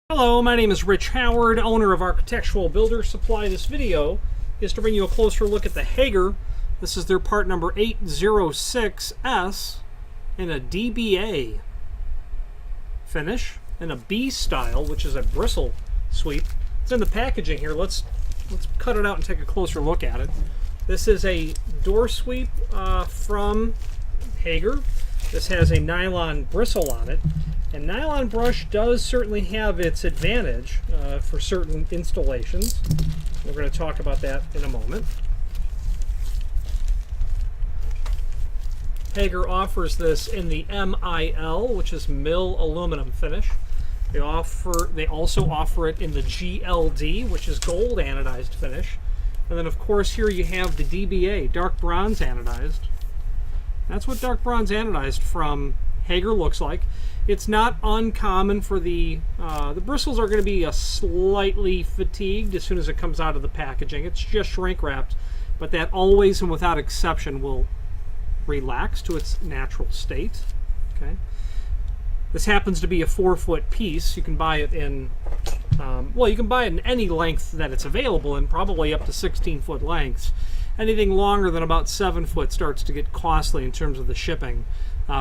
Hello, my name is Rich Howard, owner of Architectural Builder Supply. This video is to bring you a closer look at the Hager. This is their part number 806S in a DBA finish in a B style, which is a bristle sweep. It's in the packaging here. Let's cut it out and take a closer look at it. This is a door sweep from Hager. This has a nylon bristle on it. And nylon brush does certainly have its advantage for certain installations. We're going to talk about that in a moment. Hager offers this in the MIL, which is mill aluminum finish. They also offer it in the GLD, which is gold anodized finish. And then of course here you have the DBA, dark bronze anodized. That's what dark bronze anodized from Hager looks like. It's not uncommon for the bristles are going to be slightly fatigued as soon as it comes out of the packaging. It's just shrink wrapped, but that always and without exception will relax to its natural state. Okay. This happens to be a 4-foot piece. You can buy it in, well, you can buy it in any length that it's available in, probably up to 16-foot lengths. Anything longer than about 7 foot starts to get costly in terms of the shipping,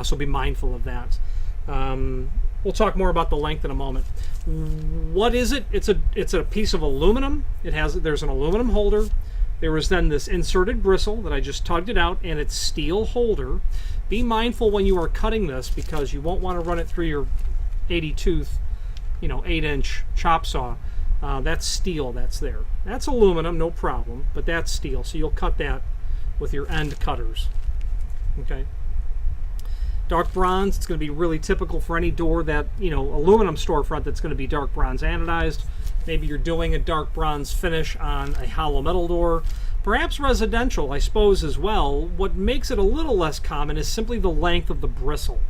so be mindful of that. We'll talk more about the length in a moment. What is it? It's a piece of aluminum. There's an aluminum holder. There was then this inserted bristle that I just tugged it out, and it's steel holder. Be mindful when you are cutting this because you won't want to run it through your 80 tooth, 8-inch chop saw. That's steel that's there. That's aluminum, no problem, but that's steel, so you'll cut that with your end cutters. Okay. Dark bronze, it's going to be really typical for any door that, aluminum storefront that's going to be dark bronze anodized. Maybe you're doing a dark bronze finish on a hollow metal door. Perhaps residential, I suppose, as well. What makes it a little less common is simply the length of the bristle.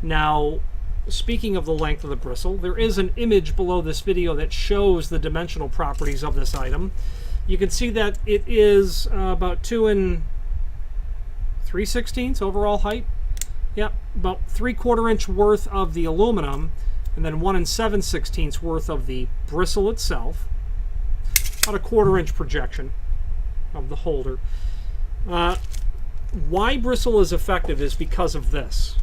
Now, speaking of the length of the bristle, there is an image below this video that shows the dimensional properties of this item. You can see that it is about 2 3/16 overall height. Yep, about 3/4 inch worth of the aluminum, and then 1 7/16 worth of the bristle itself. About a 1/4 inch projection of the holder. Why Bristle is effective is because of this.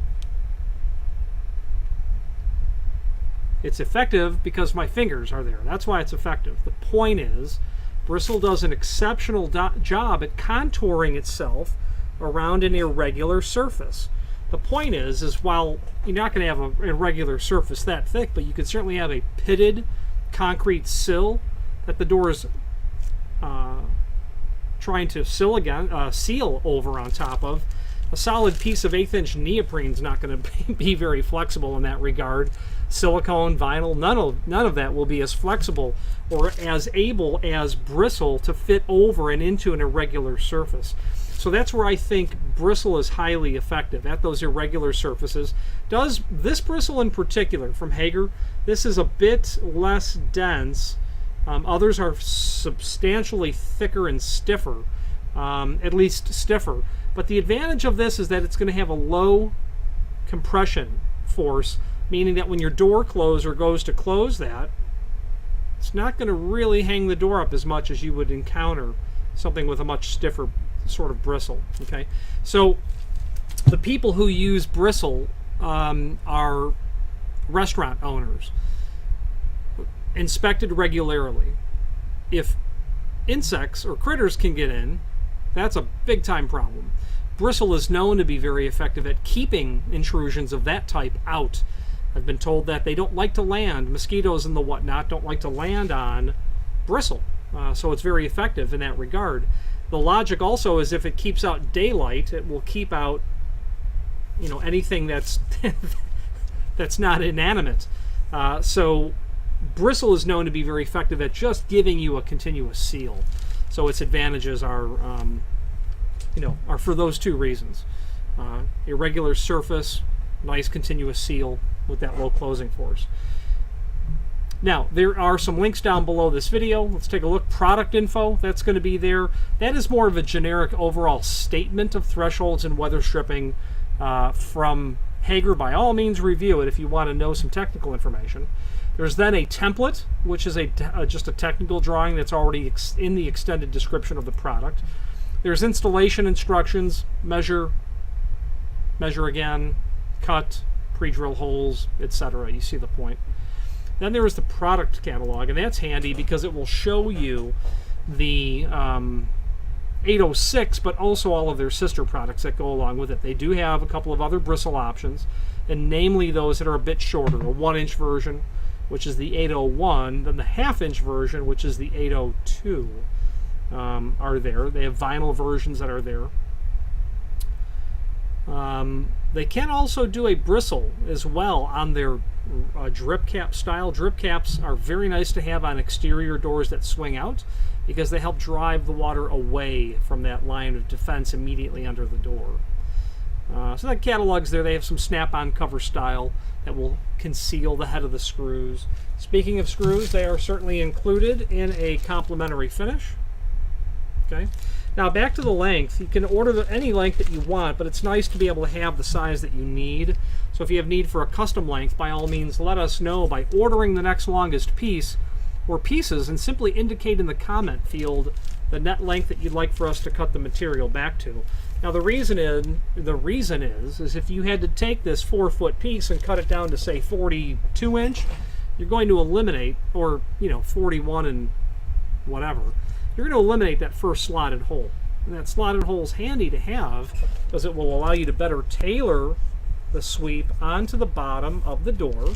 It's effective because my fingers are there. That's why it's effective. The point is, Bristle does an exceptional job at contouring itself around an irregular surface. The point is while you're not going to have an irregular surface that thick, but you could certainly have a pitted concrete sill that the door is trying to seal over on top of. A solid piece of 1/8 inch neoprene is not going to be very flexible in that regard. Silicone, vinyl, none of that will be as flexible or as able as Bristle to fit over and into an irregular surface. So that's where I think Bristle is highly effective, at those irregular surfaces. Does this bristle in particular from Hager, this is a bit less dense. Others are substantially thicker and stiffer, at least stiffer. But the advantage of this is that it's going to have a low compression force, meaning that when your door closer goes to close that, it's not going to really hang the door up as much as you would encounter something with a much stiffer sort of bristle. Okay, so the people who use Bristle are restaurant owners, inspected regularly. If insects or critters can get in, that's a big time problem. Bristle is known to be very effective at keeping intrusions of that type out. I've been told that they don't like to land, mosquitoes and the whatnot don't like to land on Bristle, so it's very effective in that regard. The logic also is if it keeps out daylight, it will keep out, anything that's that's not inanimate. So Bristle is known to be very effective at just giving you a continuous seal. So its advantages are for those two reasons. Irregular surface, nice continuous seal with that low closing force. Now, there are some links down below this video. Let's take a look. Product info, that's going to be there. That is more of a generic overall statement of thresholds and weather stripping from Hager. By all means, review it if you want to know some technical information. There's then a template, which is just a technical drawing that's already in the extended description of the product. There's installation instructions, measure again, cut, pre-drill holes, etc. You see the point. Then there is the product catalog, and that's handy because it will show you the 806, but also all of their sister products that go along with it. They do have a couple of other bristle options, and namely those that are a bit shorter, a 1-inch version, which is the 801, then the half-inch version, which is the 802, are there. They have vinyl versions that are there. They can also do a bristle as well on their drip cap style. Drip caps are very nice to have on exterior doors that swing out because they help drive the water away from that line of defense immediately under the door. So that catalog's there. They have some snap-on cover style that will conceal the head of the screws. Speaking of screws, they are certainly included in a complimentary finish. Okay. Now back to the length. You can order any length that you want, but it's nice to be able to have the size that you need. So if you have need for a custom length, by all means let us know by ordering the next longest piece or pieces and simply indicate in the comment field the net length that you'd like for us to cut the material back to. Now the reason is if you had to take this 4-foot piece and cut it down to say 42 inch, you're going to eliminate, or 41 and whatever, you're going to eliminate that first slotted hole. And that slotted hole is handy to have because it will allow you to better tailor the sweep onto the bottom of the door,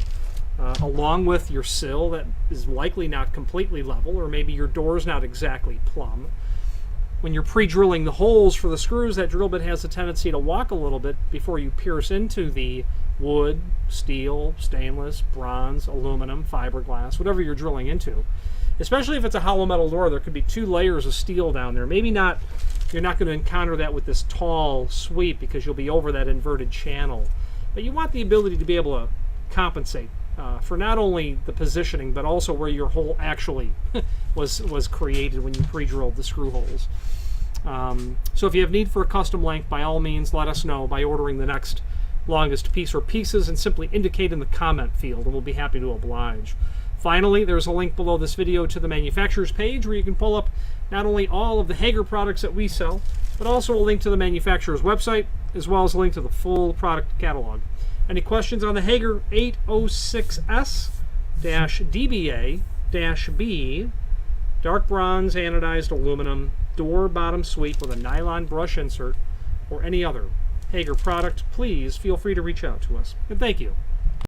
along with your sill that is likely not completely level, or maybe your door is not exactly plumb. When you're pre-drilling the holes for the screws, that drill bit has a tendency to walk a little bit before you pierce into the wood, steel, stainless, bronze, aluminum, fiberglass, whatever you're drilling into. Especially if it's a hollow metal door, there could be 2 layers of steel down there. Maybe not, you're not going to encounter that with this tall sweep because you'll be over that inverted channel. But you want the ability to be able to compensate for not only the positioning, but also where your hole actually was created when you pre-drilled the screw holes. So if you have need for a custom length, by all means let us know by ordering the next longest piece or pieces and simply indicate in the comment field, and we'll be happy to oblige. Finally, there's a link below this video to the manufacturer's page where you can pull up not only all of the Hager products that we sell, but also a link to the manufacturer's website, as well as a link to the full product catalog. Any questions on the Hager 806S-DBA-B dark bronze anodized aluminum door bottom sweep with a nylon brush insert, or any other Hager product, please feel free to reach out to us. And thank you.